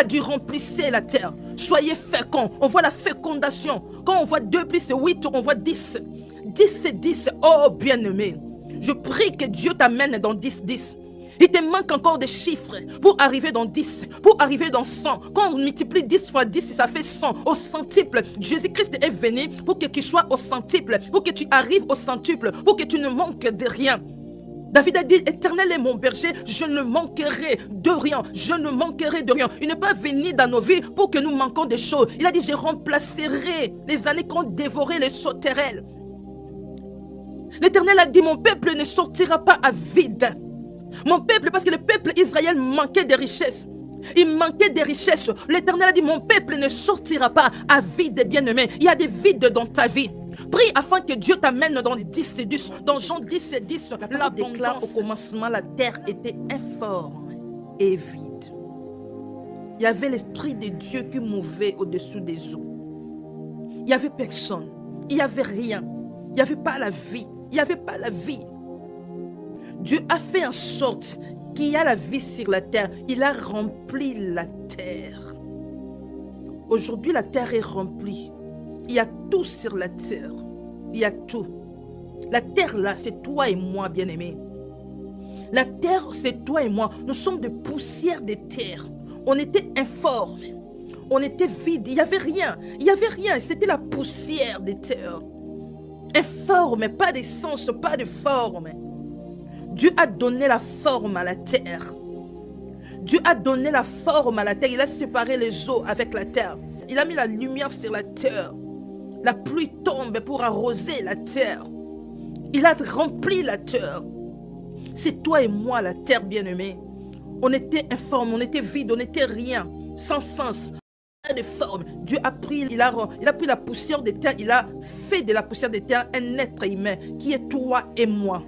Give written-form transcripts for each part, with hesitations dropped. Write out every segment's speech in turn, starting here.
a dit remplissez la terre, soyez féconds. On voit la fécondation. Quand on voit 2 plus 8, on voit 10. 10 c'est 10. Oh bien-aimé, je prie que Dieu t'amène dans 10. Il te manque encore des chiffres pour arriver dans 10, pour arriver dans 100. Quand on multiplie 10 fois 10, ça fait 100. Au centuple, Jésus-Christ est venu pour que tu sois au centuple, pour que tu arrives au centuple, pour que tu ne manques de rien. David a dit, Éternel est mon berger, je ne manquerai de rien, je ne manquerai de rien. Il n'est pas venu dans nos vies pour que nous manquions des choses. Il a dit, je remplacerai les années qu'ont dévoré les sauterelles. L'Éternel a dit, mon peuple ne sortira pas à vide. Mon peuple, parce que le peuple Israël manquait de richesses. Il manquait des richesses. L'Éternel a dit, mon peuple ne sortira pas à vide, bien-aimé. Il y a des vides dans ta vie. Prie afin que Dieu t'amène dans les 10 et 10. Dans Jean 10 et 10, la déclare au commencement, la terre était informe et vide. Il y avait l'Esprit de Dieu qui mouvait au-dessous des eaux. Il n'y avait personne. Il n'y avait rien. Il n'y avait pas la vie. Il n'y avait pas la vie. Dieu a fait en sorte qu'il y a la vie sur la terre. Il a rempli la terre. Aujourd'hui, la terre est remplie. Il y a tout sur la terre. Il y a tout. La terre là, c'est toi et moi, bien-aimés. La terre, c'est toi et moi. Nous sommes de poussière de terre. On était informes. On était vide. Il n'y avait rien. Il n'y avait rien. C'était la poussière de terre. Informe, pas d'essence, pas de forme. Dieu a donné la forme à la terre. Dieu a donné la forme à la terre. Il a séparé les eaux avec la terre. Il a mis la lumière sur la terre. La pluie tombe pour arroser la terre. Il a rempli la terre. C'est toi et moi la terre, bien-aimée. On était informe, on était vide, on n'était rien, sans sens. De forme. Dieu a pris, il a pris la poussière de terre, il a fait de la poussière de terre un être humain qui est toi et moi.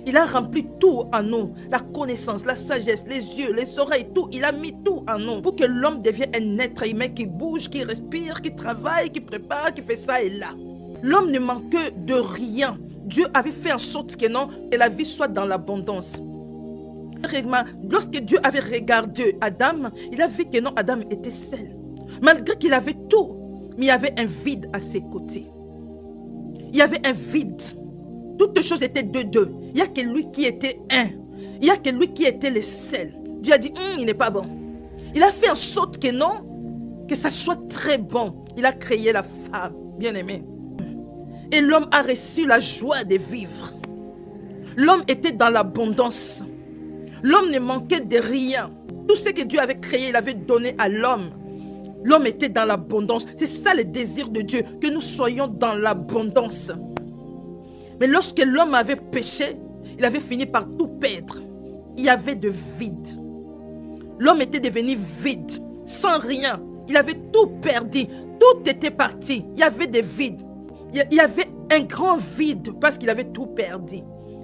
Il a rempli tout en nous, la connaissance, la sagesse, les yeux, les oreilles, tout. Il a mis tout en nous pour que l'homme devienne un être humain qui bouge, qui respire, qui travaille, qui prépare, qui fait ça et là. L'homme ne manque de rien. Dieu avait fait en sorte que non, que la vie soit dans l'abondance. Lorsque Dieu avait regardé Adam, il a vu que non, Adam était seul. Malgré qu'il avait tout, mais il y avait un vide à ses côtés. Il y avait un vide. Toutes choses étaient deux. Il n'y a que lui qui était un. Il n'y a que lui qui était le seul. Dieu a dit, il n'est pas bon. Il a fait en sorte que non, que ça soit très bon. Il a créé la femme, bien-aimée. Et l'homme a reçu la joie de vivre. L'homme était dans l'abondance. L'homme ne manquait de rien. Tout ce que Dieu avait créé, il avait donné à l'homme. L'homme était dans l'abondance. C'est ça le désir de Dieu, que nous soyons dans l'abondance. Mais lorsque l'homme avait péché, il avait fini par tout perdre. Il y avait de vide. L'homme était devenu vide, sans rien. Il avait tout perdu. Tout était parti. Il y avait des vides. Il y avait un grand vide parce qu'il avait tout perdu.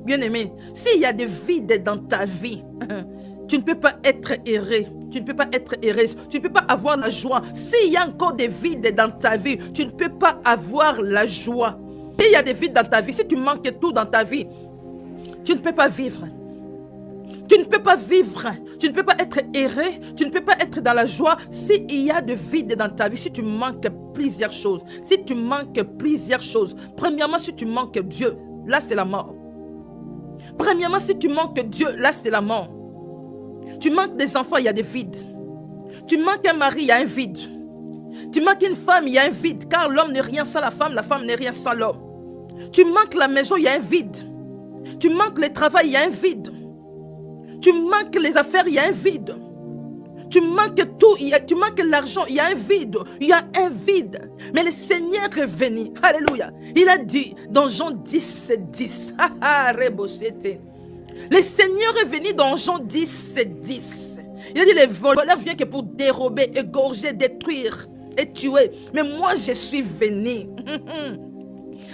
Bien-aimé, s'il y a des vides dans ta vie, tu ne peux pas être heureux. Tu ne peux pas être heureuse. Tu ne peux pas avoir la joie. S'il y a encore des vides dans ta vie, tu ne peux pas avoir la joie. S'il y a des vides dans ta vie, si tu manques tout dans ta vie, tu ne peux pas vivre. Tu ne peux pas vivre. Tu ne peux pas être heureux. Tu ne peux pas être dans la joie s'il y a de vide dans ta vie. Si tu manques plusieurs choses. Si tu manques plusieurs choses. Premièrement, si tu manques Dieu, là c'est la mort. Premièrement, si tu manques Dieu, là c'est la mort. Tu manques des enfants, il y a des vides. Tu manques un mari, il y a un vide. Tu manques une femme, il y a un vide. Car l'homme n'est rien sans la femme n'est rien sans l'homme. Tu manques la maison, il y a un vide. Tu manques le travail, il y a un vide. Tu manques les affaires, il y a un vide. Tu manques tout, tu manques l'argent, il y a un vide. Il y a un vide. Mais le Seigneur est venu. Alléluia. Il a dit dans Jean 10, 10. Le Seigneur est venu dans Jean 10, 10. Il a dit, les voleurs viennent que pour dérober, égorger, détruire et tuer. Mais moi, je suis venu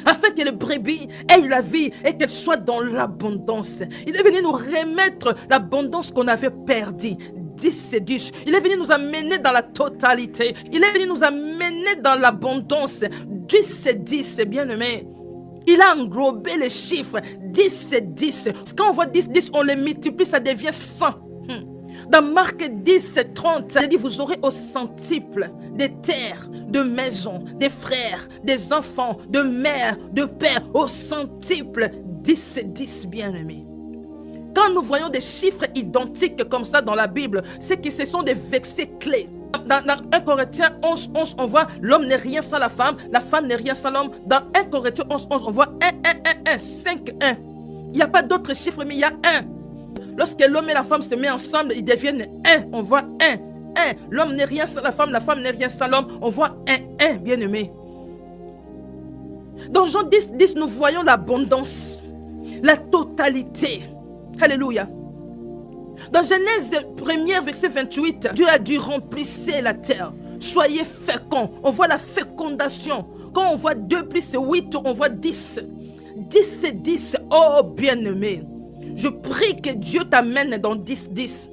afin que les brebis aient la vie et qu'elles soient dans l'abondance. Il est venu nous remettre l'abondance qu'on avait perdue. 10 et 10. Il est venu nous amener dans la totalité. Il est venu nous amener dans l'abondance. 10 et 10, bien-aimé. Il a englobé les chiffres. 10 et 10. Quand on voit 10, 10, on les multiplie, ça devient 100. Dans Marc 10, 30, il dit, vous aurez au centuple des terres, de maisons, des frères, des enfants, de mères, de pères, au centuple 10, bien-aimés. Quand nous voyons des chiffres identiques comme ça dans la Bible, c'est que ce sont des versets clés. Dans 1 Corinthiens 11, on voit l'homme n'est rien sans la femme n'est rien sans l'homme. Dans 1 Corinthiens 11, on voit 5, 1. Il n'y a pas d'autres chiffres, mais il y a 1. Lorsque l'homme et la femme se mettent ensemble, ils deviennent 1. On voit 1. L'homme n'est rien sans la femme n'est rien sans l'homme. On voit 1, bien-aimé. Dans Jean 10, nous voyons l'abondance, la totalité. Alléluia. Dans Genèse 1, verset 28, Dieu a dit remplissez la terre, soyez féconds. On voit la fécondation. Quand on voit 2 plus 8, on voit 10. 10. Oh bien-aimé, je prie que Dieu t'amène dans 10.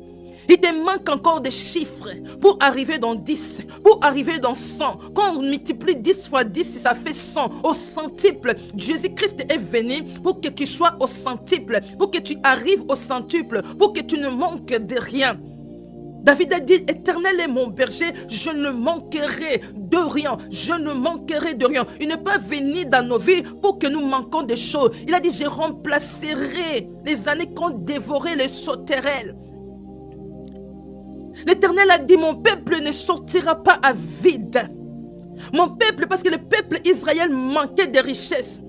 Il te manque encore des chiffres pour arriver dans 10, pour arriver dans 100. Quand on multiplie 10 fois 10, ça fait 100. Au centuple, Jésus-Christ est venu pour que tu sois au centuple, pour que tu arrives au centuple, pour que tu ne manques de rien. David a dit, Éternel est mon berger, je ne manquerai de rien, je ne manquerai de rien. Il n'est pas venu dans nos vies pour que nous manquions de choses. Il a dit, je remplacerai les années qu'ont dévoré les sauterelles. L'Éternel a dit, mon peuple ne sortira pas à vide. Mon peuple, parce que le peuple Israël manquait de richesses.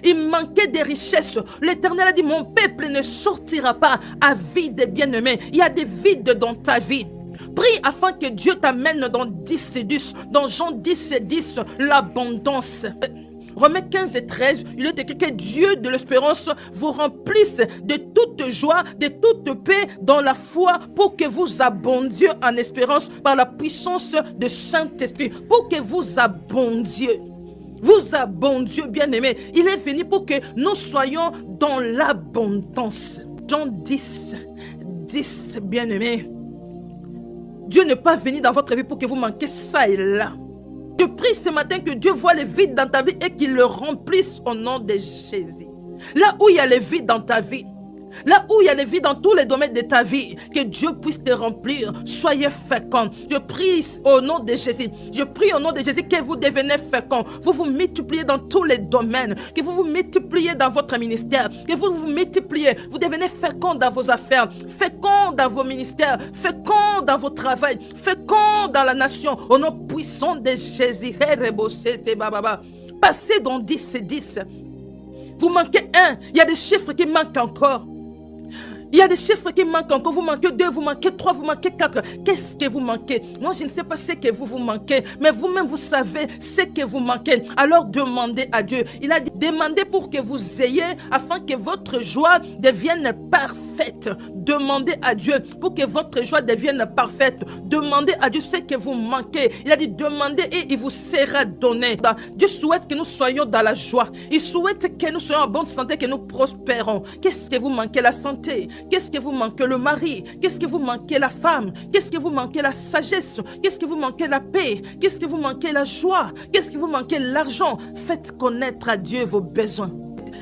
Il manquait des richesses. L'Éternel a dit, mon peuple ne sortira pas à vide, bien-aimé. Il y a des vides dans ta vie. Prie afin que Dieu t'amène dans 10, dans Jean 10, l'abondance. Romains 15 et 13, il est écrit que Dieu de l'espérance vous remplisse de toute joie, de toute paix dans la foi pour que vous abondiez en espérance par la puissance du Saint-Esprit. Pour que vous abondiez. Vous abondiez, bien-aimés. Il est venu pour que nous soyons dans l'abondance. Jean 10, bien-aimés. Dieu n'est pas venu dans votre vie pour que vous manquiez ça et là. Je prie ce matin que Dieu voit les vides dans ta vie et qu'il le remplisse au nom de Jésus. Là où il y a les vides dans ta vie, là où il y a les vides dans tous les domaines de ta vie, que Dieu puisse te remplir. Soyez féconds. Je prie au nom de Jésus. Je prie au nom de Jésus que vous devenez féconds. Vous vous multipliez dans tous les domaines. Que vous vous multipliez dans votre ministère. Que vous vous multipliez. Vous devenez féconds dans vos affaires. Féconds dans vos ministères. Féconds dans vos travail. Féconds dans la nation. Au nom puissant de Jésus. Passez dans 10. Vous manquez 1. Il y a des chiffres qui manquent encore. Il y a des chiffres qui manquent encore. Vous manquez 2, vous manquez 3, vous manquez 4. Qu'est-ce que vous manquez? Moi, je ne sais pas ce que vous manquez. Mais vous-même, vous savez ce que vous manquez. Alors, demandez à Dieu. Il a dit, demandez pour que vous ayez, afin que votre joie devienne parfaite. Demandez à Dieu pour que votre joie devienne parfaite. Demandez à Dieu ce que vous manquez. Il a dit, demandez et il vous sera donné. Dieu souhaite que nous soyons dans la joie. Il souhaite que nous soyons en bonne santé, que nous prospérons. Qu'est-ce que vous manquez? La santé. Qu'est-ce que vous manquez? Le mari. Qu'est-ce que vous manquez? La femme. Qu'est-ce que vous manquez? La sagesse. Qu'est-ce que vous manquez? La paix. Qu'est-ce que vous manquez? La joie. Qu'est-ce que vous manquez? L'argent. Faites connaître à Dieu vos besoins.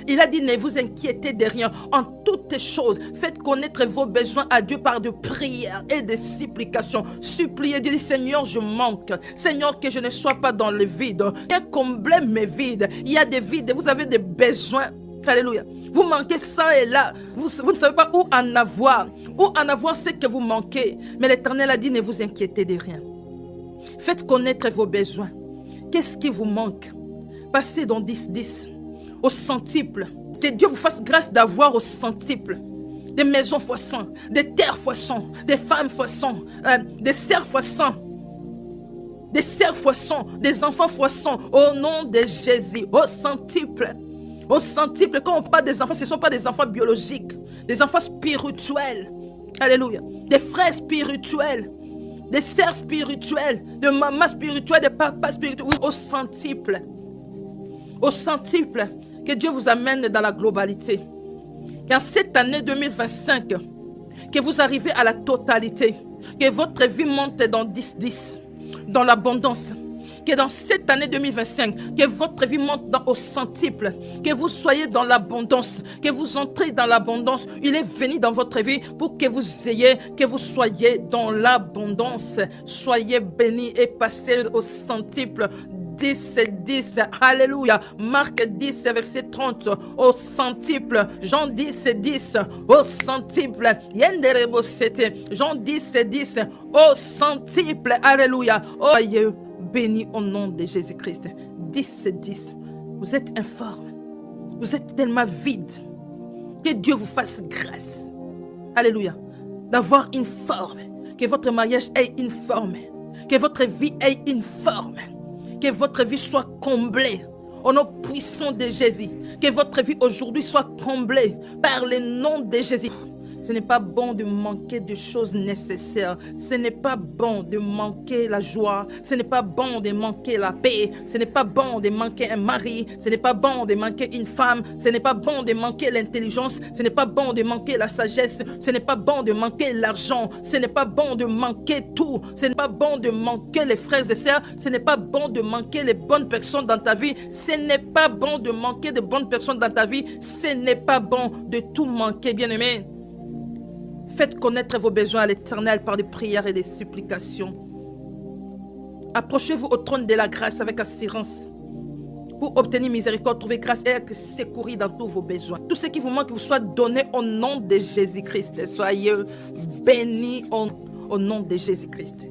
Il a dit, ne vous inquiétez de rien. En toutes choses, faites connaître vos besoins à Dieu par de prières et de supplications. Suppliez, dites, Seigneur, je manque. Seigneur, que je ne sois pas dans le vide. Viens combler mes vides. Il y a des vides, vous avez des besoins. Alléluia. Vous manquez ça et là. Vous ne savez pas où en avoir. Où en avoir ce que vous manquez. Mais l'Éternel a dit, ne vous inquiétez de rien. Faites connaître vos besoins. Qu'est-ce qui vous manque? Passez dans 10. Au centuple. Que Dieu vous fasse grâce d'avoir au centuple. Des maisons fois 100, des terres fois 100, des femmes fois 100, des serfs fois 100. Des serfs fois 100, des enfants fois 100. Au nom de Jésus. Au centuple. Au centuple, quand on parle des enfants, ce ne sont pas des enfants biologiques, des enfants spirituels. Alléluia. Des frères spirituels, des sœurs spirituelles, de maman spirituelle, de papa spirituel. Oui, au centuple. Au centuple, que Dieu vous amène dans la globalité. Qu'en cette année 2025, que vous arrivez à la totalité. Que votre vie monte dans 10, dans l'abondance. Que dans cette année 2025, que votre vie monte au centuple, que vous soyez dans l'abondance, que vous entrez dans l'abondance. Il est venu dans votre vie pour que vous soyez dans l'abondance. Soyez bénis et passez au centuple. 10, 10, alléluia. Marc 10, verset 30, au centuple. Jean 10, 10, au centuple. Jean 10, 10, au centuple, alléluia. Soyez bénis au nom de Jésus-Christ. 10, 10, vous êtes informe, vous êtes tellement vide. Que Dieu vous fasse grâce, alléluia, d'avoir une forme, que votre mariage ait une forme, que votre vie ait une forme, que votre vie soit comblée au nom puissant de Jésus. Que votre vie aujourd'hui soit comblée par le nom de Jésus. Ce n'est pas bon de manquer de choses nécessaires. Ce n'est pas bon de manquer la joie. Ce n'est pas bon de manquer la paix. Ce n'est pas bon de manquer un mari. Ce n'est pas bon de manquer une femme. Ce n'est pas bon de manquer l'intelligence. Ce n'est pas bon de manquer la sagesse. Ce n'est pas bon de manquer l'argent. Ce n'est pas bon de manquer tout. Ce n'est pas bon de manquer les frères et sœurs. Ce n'est pas bon de manquer les bonnes personnes dans ta vie. Ce n'est pas bon de manquer de bonnes personnes dans ta vie. Ce n'est pas bon de tout manquer, bien-aimé. Faites connaître vos besoins à l'Éternel par des prières et des supplications. Approchez-vous au trône de la grâce avec assurance pour obtenir miséricorde, trouver grâce et être secouru dans tous vos besoins. Tout ce qui vous manque vous soit donné au nom de Jésus-Christ. Soyez bénis au nom de Jésus-Christ.